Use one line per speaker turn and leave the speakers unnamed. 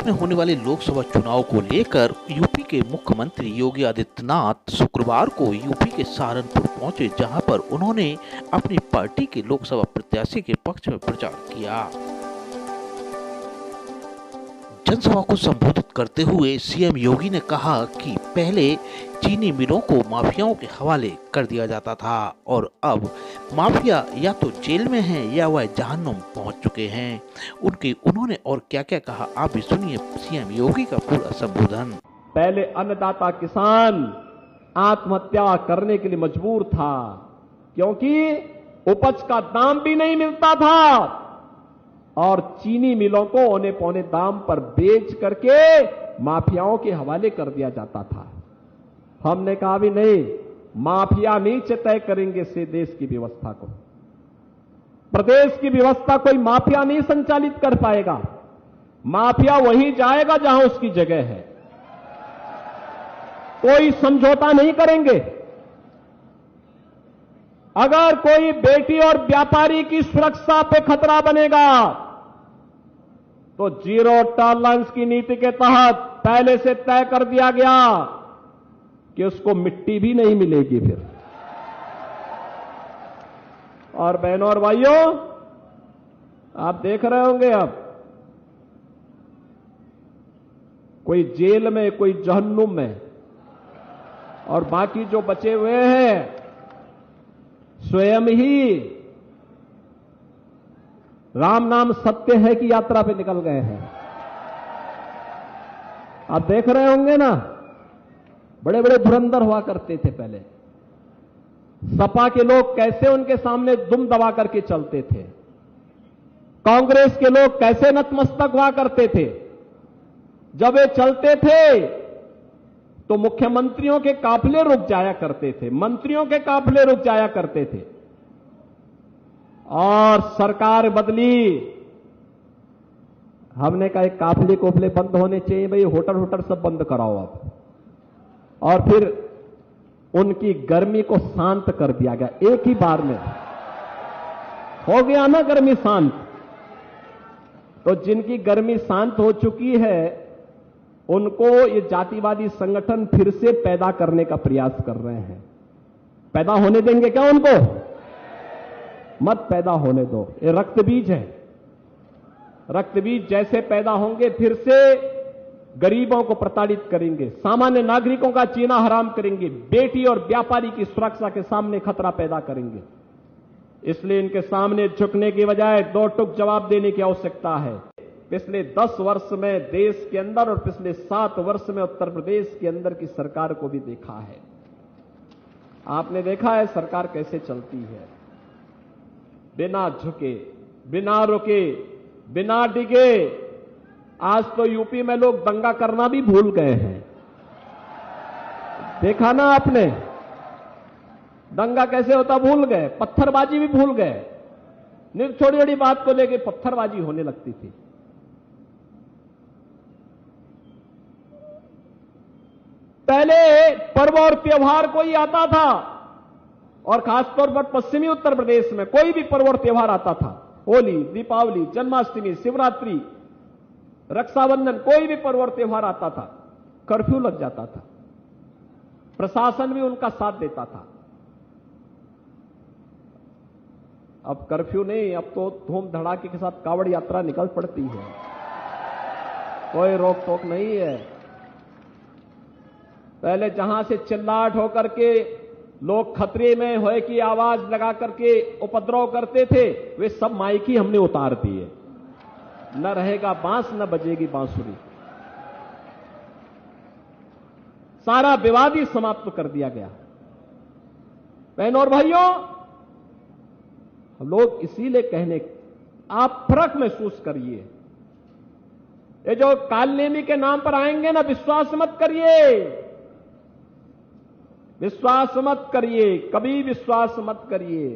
में होने वाले लोकसभा चुनाव को लेकर यूपी के मुख्यमंत्री योगी आदित्यनाथ शुक्रवार को यूपी के सहारनपुर पहुंचे, जहां पर उन्होंने अपनी पार्टी के लोकसभा प्रत्याशी के पक्ष में प्रचार किया। जनसभा को संबोधित करते हुए सीएम योगी ने कहा कि पहले चीनी मिलों को माफियाओं के हवाले कर दिया जाता था और अब माफिया या तो जेल में हैं या वह जहन्नुम पहुंच चुके हैं। उन्होंने और क्या क्या कहा, आप भी सुनिए सीएम योगी का पूरा संबोधन।
पहले अन्नदाता किसान आत्महत्या करने के लिए मजबूर था, क्योंकि उपज का दाम भी नहीं मिलता था और चीनी मिलों को औने पौने दाम पर बेच करके माफियाओं के हवाले कर दिया जाता था। हमने कहा भी नहीं, माफिया नीचे तय करेंगे से देश की व्यवस्था को। प्रदेश की व्यवस्था कोई माफिया नहीं संचालित कर पाएगा। माफिया वहीं जाएगा जहां उसकी जगह है। कोई समझौता नहीं करेंगे। अगर कोई बेटी और व्यापारी की सुरक्षा पे खतरा बनेगा तो जीरो टॉलरेंस की नीति के तहत पहले से तय कर दिया गया कि उसको मिट्टी भी नहीं मिलेगी फिर। और बहनों और भाइयों, आप देख रहे होंगे अब कोई जेल में, कोई जहन्नुम में, और बाकी जो बचे हुए हैं स्वयं ही राम नाम सत्य है की यात्रा पे निकल गए हैं। आप देख रहे होंगे ना, बड़े बड़े धुरंधर हुआ करते थे पहले। सपा के लोग कैसे उनके सामने दुम दबा करके चलते थे, कांग्रेस के लोग कैसे नतमस्तक हुआ करते थे। जब वे चलते थे तो मुख्यमंत्रियों के काफिले रुक जाया करते थे, मंत्रियों के काफिले रुक जाया करते थे। और सरकार बदली, हमने कहा एक काफिले कोफिले बंद होने चाहिए भाई, होटल सब बंद कराओ अब। और फिर उनकी गर्मी को शांत कर दिया गया, एक ही बार में हो गया ना गर्मी शांत। तो जिनकी गर्मी शांत हो चुकी है उनको ये जातिवादी संगठन फिर से पैदा करने का प्रयास कर रहे हैं। पैदा होने देंगे क्या उनको? मत पैदा होने दो। ये रक्त बीज है। रक्त बीज जैसे पैदा होंगे फिर से गरीबों को प्रताड़ित करेंगे, सामान्य नागरिकों का जीना हराम करेंगे, बेटी और व्यापारी की सुरक्षा के सामने खतरा पैदा करेंगे। इसलिए इनके सामने झुकने की बजाय दो टूक जवाब देने की आवश्यकता है। पिछले 10 वर्ष में देश के अंदर और पिछले 7 वर्ष में उत्तर प्रदेश के अंदर की सरकार को भी देखा है। आपने देखा है सरकार कैसे चलती है, बिना झुके, बिना रुके, बिना डिगे। आज तो यूपी में लोग दंगा करना भी भूल गए हैं। देखा ना आपने, दंगा कैसे होता भूल गए, पत्थरबाजी भी भूल गए। छोटी छोटी बात को लेकर पत्थरबाजी होने लगती थी। पहले पर्व और त्योहार कोई आता था, और खासतौर पर पश्चिमी उत्तर प्रदेश में कोई भी पर्व और त्योहार आता था, होली, दीपावली, जन्माष्टमी, शिवरात्रि, रक्षाबंधन, कोई भी पर्व और त्योहार आता था, कर्फ्यू लग जाता था। प्रशासन भी उनका साथ देता था। अब कर्फ्यू नहीं, अब तो धूम धड़ाके के साथ कावड़ यात्रा निकल पड़ती है, कोई रोक टोक नहीं है। पहले जहां से चिल्लाहट होकर के लोग खतरे में होए की आवाज लगा करके उपद्रव करते थे, वे सब माइक ही हमने उतार दिए। न रहेगा बांस, न बजेगी बांसुरी। सारा विवाद ही समाप्त कर दिया गया। बहनों और भाइयों, हम लोग इसीलिए कहने, आप फर्क महसूस करिए। ये जो कालनेमी के नाम पर आएंगे ना, विश्वास मत करिए, विश्वास मत करिए, कभी विश्वास मत करिए।